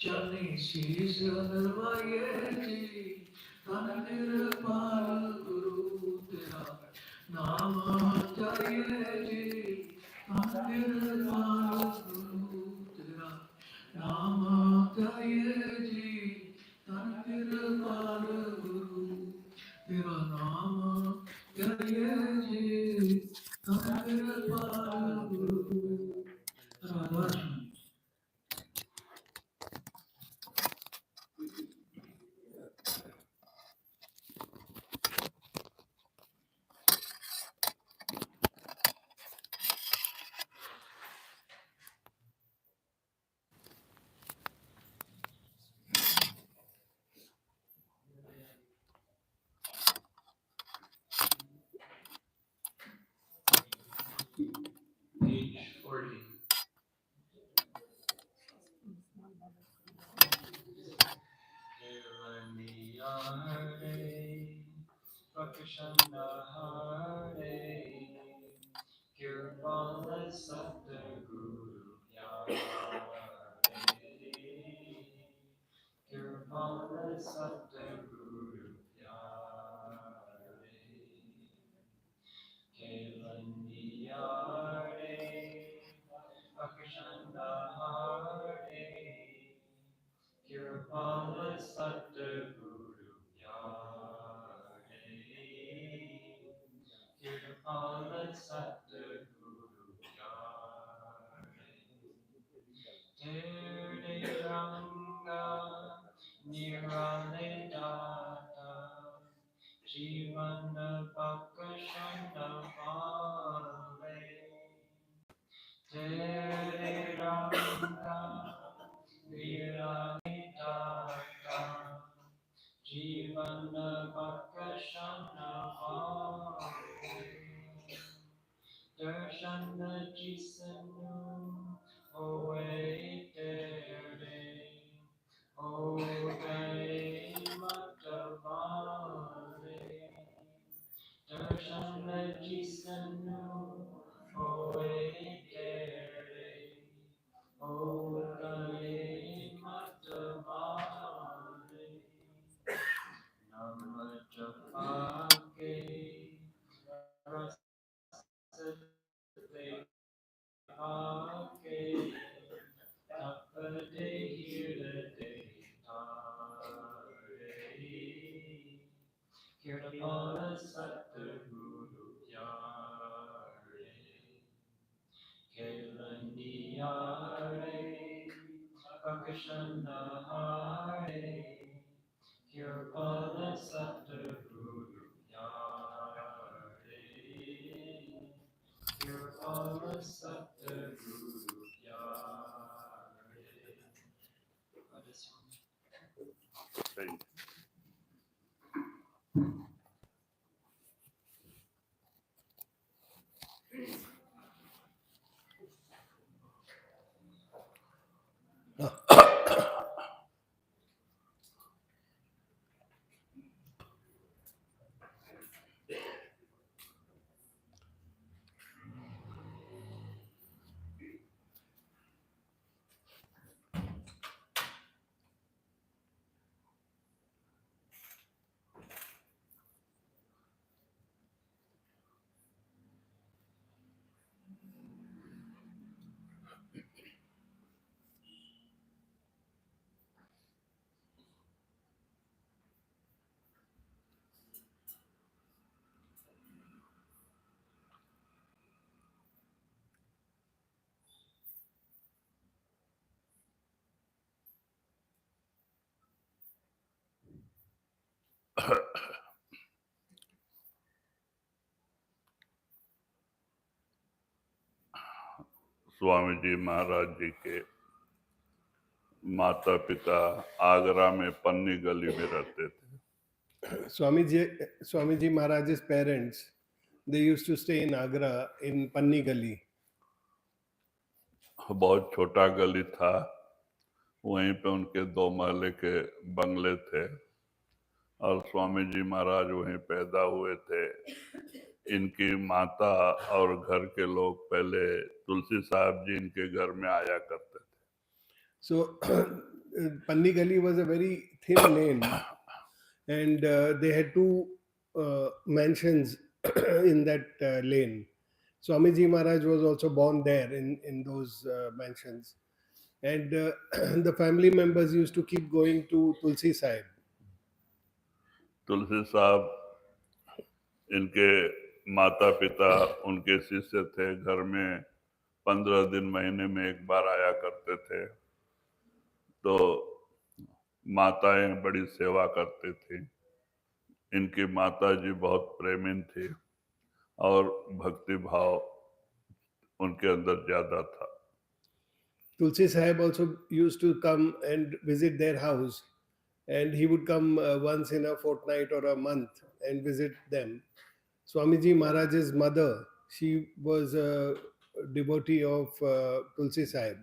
चलनी शीश नरवाए जी तन निरपाल गुरु तेरा नाम चाहिए जी तन निरपाल गुरु तेरा नाम चाहिए जी तन निरपाल गुरु तेरा नाम चाहिए जी तन निरपाल गुरु Radhaswami. Page 40. Prakashanda Hare Kirpala Satguru Pyare Kirpala Satguru Pyare Kelandiyare Prakashanda Hare Kirpala Satguru Pyare Kirpala Satguru Pyare Tere Ranga Nirale Data Jivana Pakashana Vale Tere Ranga Nirale Data Jivana Pakashana Vale Darshana Jisanu Oe Tere Oe Matavale Darshana Jisanu Oe Tere Oe Matavale Namajapake Rasate Pake Tapade Hirade Tare Kirtapala Satguru Pyare Kelandiyare Pakashanda Hare Kirpala Satguru Pyare Kirpala Satguru Pyare. Thank you. Swami ji महाराज जी के माता पिता आगरा में पन्नी गली में रहते थे. Swamiji Maharaj's parents, they used to stay in Agra in Panni Gali. बहुत छोटा गली था, वहीं पे उनके 2 महले के बंगले थे और स्वामी जी महाराज वहीं पैदा हुए थे. इनकी माता और घर के लोग पहले तुलसी साहब जी इनके घर में आया करते थे. So Panni Gali was a very thin lane, and they had two mansions in that lane. Swamiji Maharaj was also born there in those mansions. And the family members used to keep going to Tulsi Sahib. तुलसी साहब इनके माता पिता उनके शिष्य थे, घर में 15 दिन महीने में एक बार आया करते थे। तो माताएं बड़ी सेवा करती थी। इनकी माता जी बहुत प्रेमिन थी और भक्ति भाव उनके अंदर ज्यादा था। Tulsi Sahib also used to come and visit their house, and he would come once in a fortnight or a month and visit them. Swamiji Maharaj's mother, she was a devotee of Tulsi Sahib,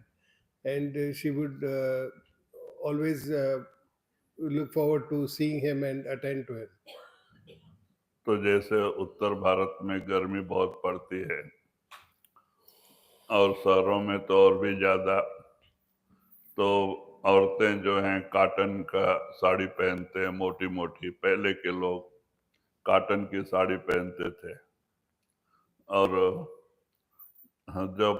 and she would always look forward to seeing him and attend to him. तो जैसे उत्तर भारत में गर्मी बहुत पड़ती है और शहरों में तो और भी ज्यादा, तो औरतें जो हैं कॉटन का साड़ी पहनते हैं, मोटी मोटी। पहले के लोग कॉटन की साड़ी पहनते थे और जब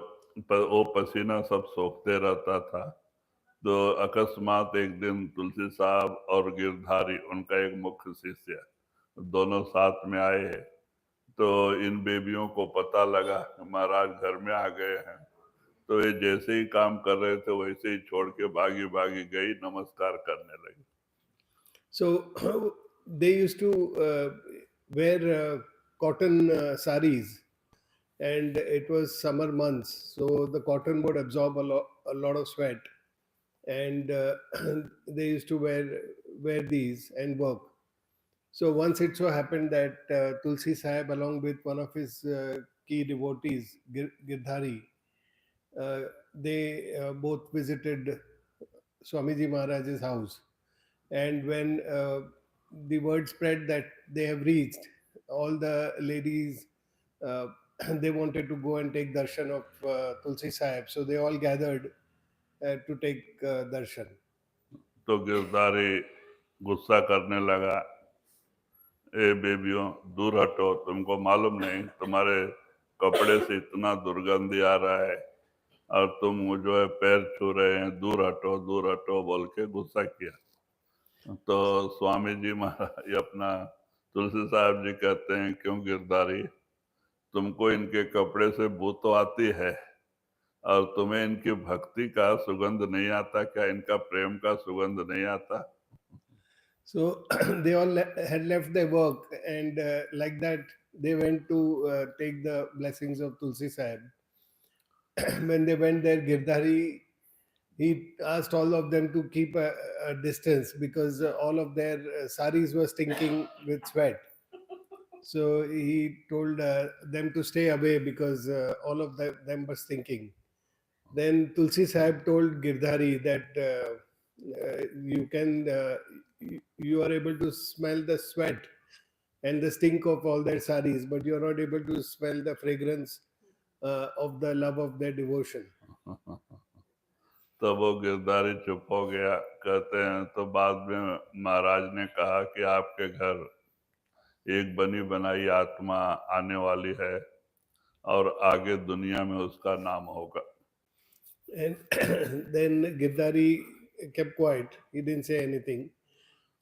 वो पसीना सब सोखते रहता था, तो अकस्मात एक दिन तुलसी साहब और गिरधारी, उनका एक मुख्य शिष्य, दोनों साथ में आए हैं। तो इन बेबियों को पता लगा कि महाराज घर में आ गए हैं, तो ये जैसे ही काम कर रहे थे वैसे ही छोड़ के भागी भागी गई, नमस्कार करने लगी। So they used to wear cotton saris, and it was summer months, so the cotton would absorb a lot of sweat, and they used to wear these and work. So once it so happened that Tulsi Sahib, along with one of his key devotees, Girdhari, they both visited Swamiji Maharaj's house. And when the word spread that they have reached, all the ladies, uh, they wanted to go and take darshan of Tulsi Sahib. So they all gathered to take darshan. तो गिरधारी गुस्सा करने लगा, ए बेबियों दूर हटो, तुमको मालूम नहीं तुम्हारे कपड़े से इतना दुर्गंध आ रहा है और तुम जो है पैर छू रहे हैं, दूर हटो बोल के गुस्सा किया। तो स्वामी जी महाराज अपना तुलसी साहब जी कहते हैं, क्यों गिरधारी, तुमको इनके कपड़े से बू तो आती है और तुम्हें इनकी भक्ति का सुगंध नहीं आता क्या, इनका प्रेम का सुगंध नहीं आता? So they all had left their work, and like that, they went to take the blessings of Tulsi Sahib. When they went there, Girdhari, he asked all of them to keep a distance because all of their saris were stinking with sweat. So he told them to stay away because all of them were stinking. Then Tulsi Sahib told Girdhari that you are able to smell the sweat and the stink of all their saris, but you are not able to smell the fragrance of the love of their devotion. तो वो गिरधारी चुप हो गया। कहते हैं तो बाद में महाराज ने कहा कि आपके घर एक बनी बनाई आत्मा आने वाली है और आगे दुनिया में उसका नाम होगा। And then Girdhari kept quiet. He didn't say anything.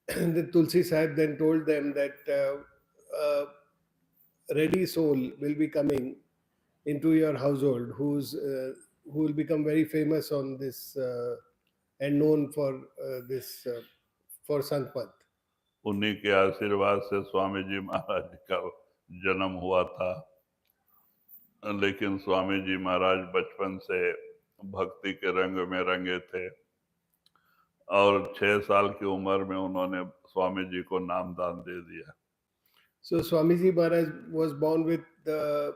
And the Tulsi Sahib then told them that a ready soul will be coming into your household who will become very famous on this and known for this for Sanpat. उन्हीं के आशीर्वाद से स्वामी जी महाराज का जन्म हुआ था। लेकिन स्वामी जी महाराज बचपन से भक्ति के रंग में रंगे थे और 6 साल की उम्र में उन्होंने स्वामी जी को नामदान दे दिया। So Swamiji Maharaj was born with the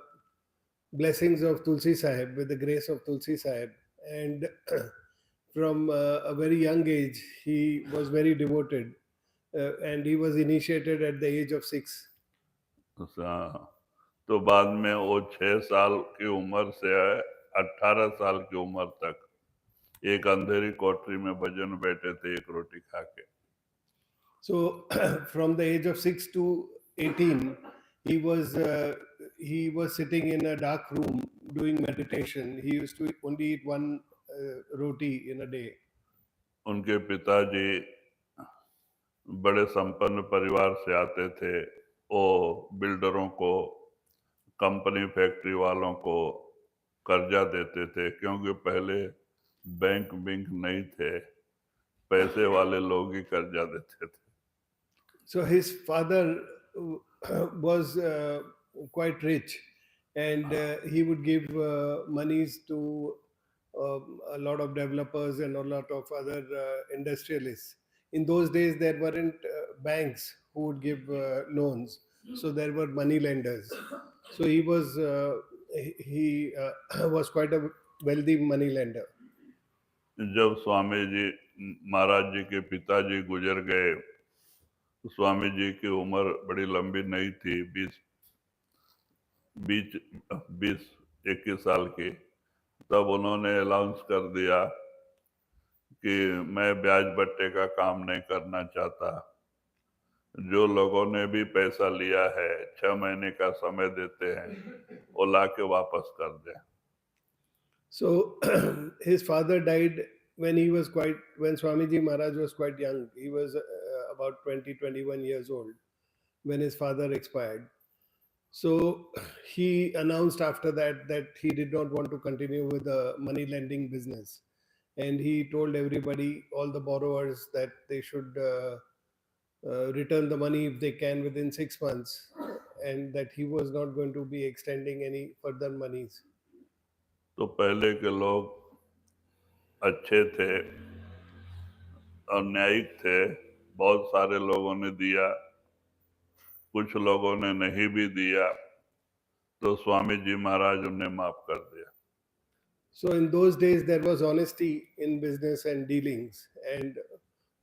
blessings of Tulsi Sahib, with the grace of Tulsi Sahib, and from a very young age he was very devoted, and he was initiated at the age of 6. तो बाद में वो 6 साल की उम्र से 18 साल की उम्र तक एक अंधेरी कोठरी में भजन बैठे थे एक रोटी खा के। So from the age of 6 to 18, he was sitting in a dark room doing meditation. He used to only eat one roti in a day. उनके पिताजी बड़े संपन्न परिवार से आते थे। वो बिल्डरों को, कंपनी फैक्ट्री वालों को कर्जा देते थे, क्योंकि पहले बैंक नहीं थे, पैसे वाले लोग ही कर्जा देते थे। So his father was quite rich, and he would give monies to a lot of developers and a lot of other industrialists. In those days, there weren't banks who would give loans, so there were money lenders. So he was quite a wealthy money lender. जब स्वामी जी महाराज जी के पिताजी गुजर गए, स्वामी जी की उम्र बड़ी लंबी नहीं थी, 20-21 साल की। तब उन्होंने अनाउंस कर दिया कि मैं ब्याज बट्टे का काम नहीं करना चाहता, जो लोगों ने भी पैसा लिया है 6 महीने का समय देते हैं, वो ला के वापस कर दें। So his father died when Swamiji Maharaj was quite young. He was about 20-21 years old when his father expired. So he announced after that he did not want to continue with the money lending business, and he told everybody, all the borrowers, that they should return the money if they can within 6 months, and that he was not going to be extending any further monies. तो पहले के लोग अच्छे थे और न्यायिक थे, बहुत सारे लोगों ने दिया, कुछ लोगों ने नहीं भी दिया, तो स्वामी जी महाराज उन्हें माफ कर दिया। So in those days there was honesty in business and dealings, and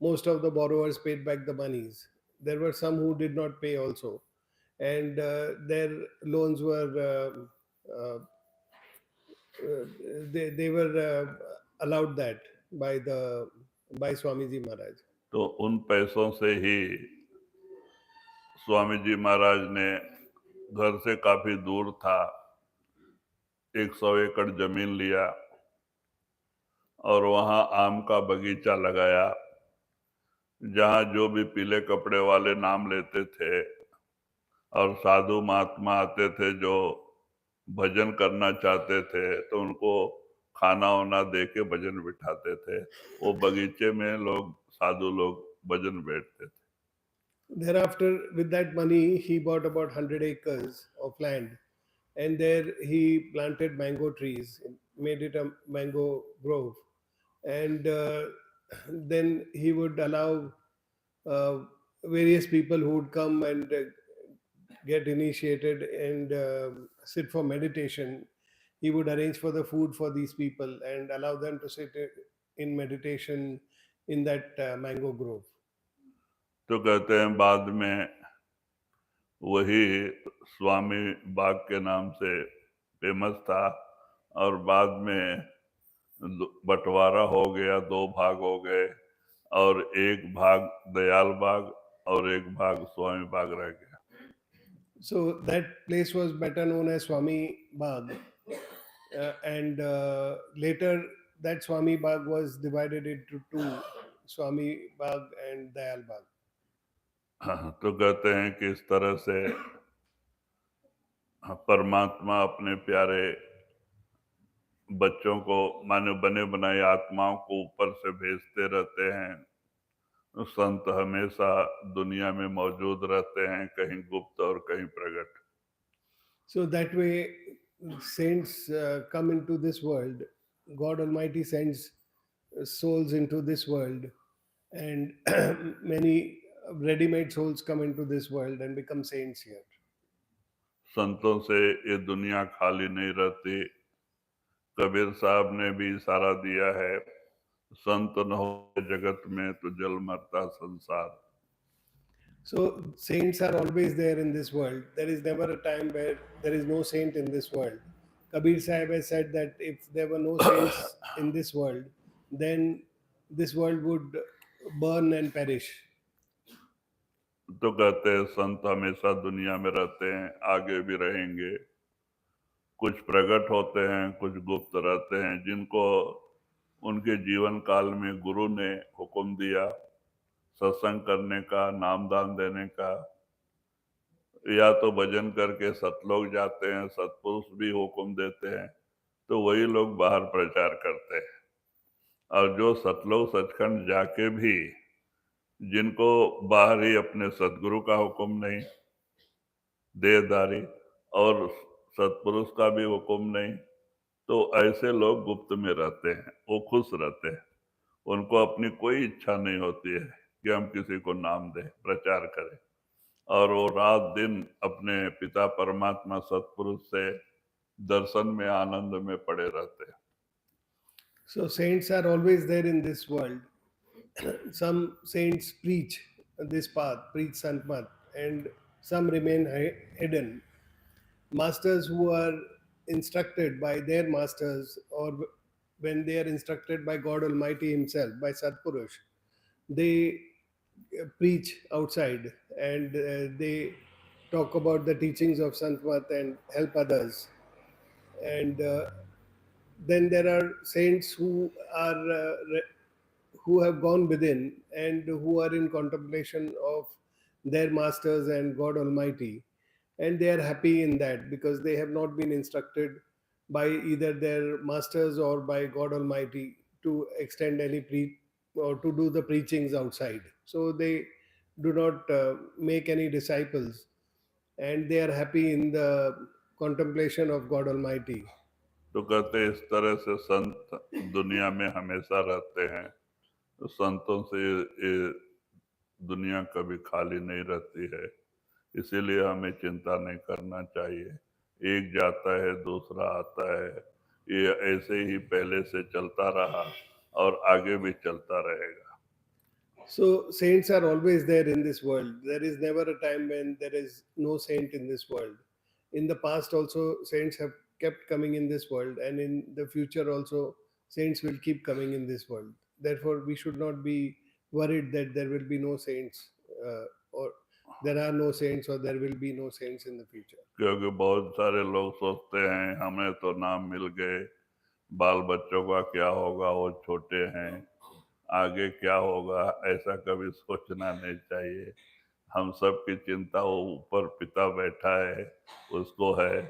most of the borrowers paid back the monies. There were some who did not pay also, and their loans were they were allowed that by Swamiji Maharaj. तो उन पैसों से ही स्वामी जी महाराज ने, घर से काफी दूर था, 100 एकड़ जमीन लिया और वहां आम का बगीचा लगाया, जहां जो भी पीले कपड़े वाले नाम लेते थे और साधु महात्मा आते थे जो भजन करना चाहते थे, तो उनको खाना वाना दे के भजन बिठाते थे। वो बगीचे में लोग, साधु लोग भजन बैठते थे। Thereafter, with that money, he bought about 100 acres of land, and there he planted mango trees, made it a mango grove, and then he would allow uh, various people who would come and get initiated and sit for meditation. He would arrange for the food for these people and allow them to sit in meditation in that mango grove. तो कहते हैं बाद में वही स्वामी बाग के नाम से famous था, और बाद में बंटवारा हो गया, 2 भाग हो गए, और एक भाग दयाल बाग और एक भाग स्वामी बाग रह गया। So that place was better known as Swami Bagh, and later that Swami Bagh was divided into two, Swami Bagh and Dayal Bagh. तो कहते हैं कि इस तरह से परमात्मा अपने प्यारे बच्चों को, मानो बने बनाए आत्माओं को ऊपर से भेजते रहते हैं। संत हमेशा दुनिया में मौजूद रहते हैं, कहीं गुप्त और कहीं प्रकट। So that way, saints come into this world. God Almighty sends souls into this world, and many ready-made souls come into this world and become saints here. संतों से ये दुनिया खाली नहीं रहती। कबीर साहब ने भी इशारा दिया है, संत न हो जगत में तो जल मरता संसार। So saints are always there in this world. There is never a time where there is no saint in this world. Kabir Sahib has said that if there were no saints in this world, then this world would burn and perish. तो कहते हैं संत हमेशा दुनिया में रहते हैं, आगे भी रहेंगे। कुछ प्रकट होते हैं, कुछ गुप्त रहते हैं, जिनको उनके जीवन काल में गुरु ने हुक्म दिया सत्संग करने का, नामदान देने का, या तो भजन करके सतलोक जाते हैं, सतपुरुष भी हुक्म देते हैं, तो वही लोग बाहर प्रचार करते हैं। और जो सतलोक सचखंड जाके भी जिनको बाहर ही अपने सदगुरु का हुक्म नहीं, देहधारी और सतपुरुष का भी हुक्म नहीं, तो ऐसे लोग गुप्त में रहते हैं, वो खुश रहते हैं। उनको अपनी कोई इच्छा नहीं होती है कि हम किसी को नाम दें, प्रचार करें, और वो रात दिन अपने पिता परमात्मा सतपुरुष से दर्शन में, आनंद में पड़े रहते हैं। So saints are always there in this world. Some saints preach this path, preach Santmat, and some remain hidden. Masters who are instructed by their masters, or when they are instructed by God Almighty Himself, by Satpurush, they preach outside, and they talk about the teachings of Santmat and help others. And then there are saints who have gone within and who are in contemplation of their masters and God Almighty, and they are happy in that because they have not been instructed by either their masters or by God Almighty to extend any or to do the preachings outside. So they do not make any disciples, and they are happy in the contemplation of God Almighty. तो कहते इस तरह से संत दुनिया में हमेशा रहते हैं। तो संतों से ये दुनिया कभी खाली नहीं रहती है, इसीलिए हमें चिंता नहीं करना चाहिए। एक जाता है, दूसरा आता है, ये ऐसे ही पहले से चलता रहा और आगे भी चलता रहेगा। So saints are always there in this world. There is never a time when there is no saint in this world. In the past also saints have kept coming in this world, and in the future also saints will keep coming in this world. Therefore we should not be worried that there will be no saints, or there are no saints, or there will be no saints in the future. क्योंकि बहुत सारे लोग सोचते हैं हमें तो नाम मिल गए, बाल बच्चों का क्या होगा, वो छोटे हैं, आगे क्या होगा, ऐसा कभी सोचना नहीं चाहिए। हम सब की चिंता वो ऊपर पिता बैठा है, उसको है,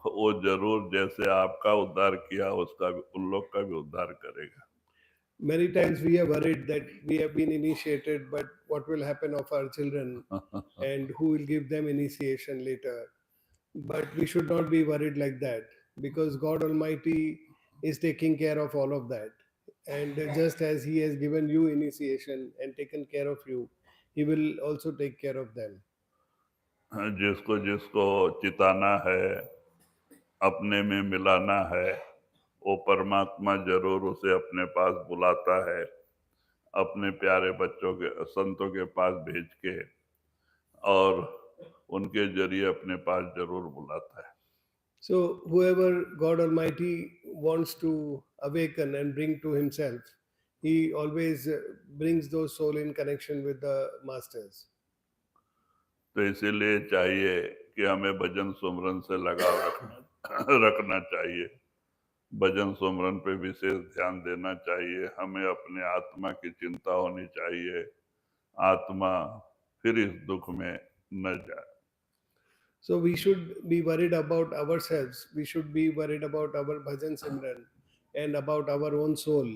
वो जरूर जैसे आपका उद्धार किया उसका भी, उन लोग का भी उद्धार करेगा। Many times we are worried that we have been initiated, but what will happen of our children and who will give them initiation later? But we should not be worried like that, because God Almighty is taking care of all of that. And just as He has given you initiation and taken care of you, He will also take care of them. जिसको जिसको चिताना है, अपने में मिलाना है, वो परमात्मा जरूर उसे अपने पास बुलाता है, अपने प्यारे बच्चों के, संतों के पास भेज के, और उनके जरिए अपने पास जरूर बुलाता है। So whoever God Almighty wants to awaken and bring to Himself, He always brings those souls in connection with the masters. तो इसीलिए चाहिए कि हमें भजन सुमरन से लगाव रखना चाहिए। भजन सुमरन पे विशेष ध्यान देना चाहिए। हमें अपने आत्मा की चिंता होनी चाहिए, आत्मा फिर इस दुख में न जाए। So we should be worried about ourselves. We should be worried about our bhajan simran and about our own soul,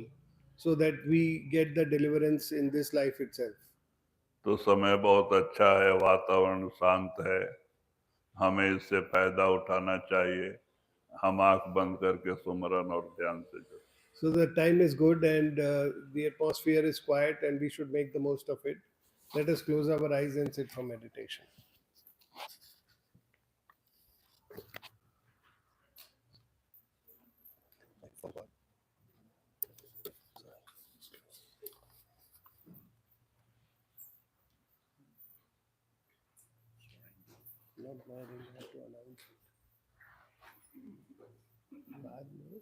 so that we get the deliverance in this life itself. तो समय बहुत अच्छा है, वातावरण शांत है, हमें इससे फायदा उठाना चाहिए। हम आंख बंद करके सुमरन और ध्यान से जुड़े। So the time is good, and the atmosphere is quiet, and we should make the most of it. Let us close our eyes and sit for meditation. Not my ring, I have to announce it. बाद में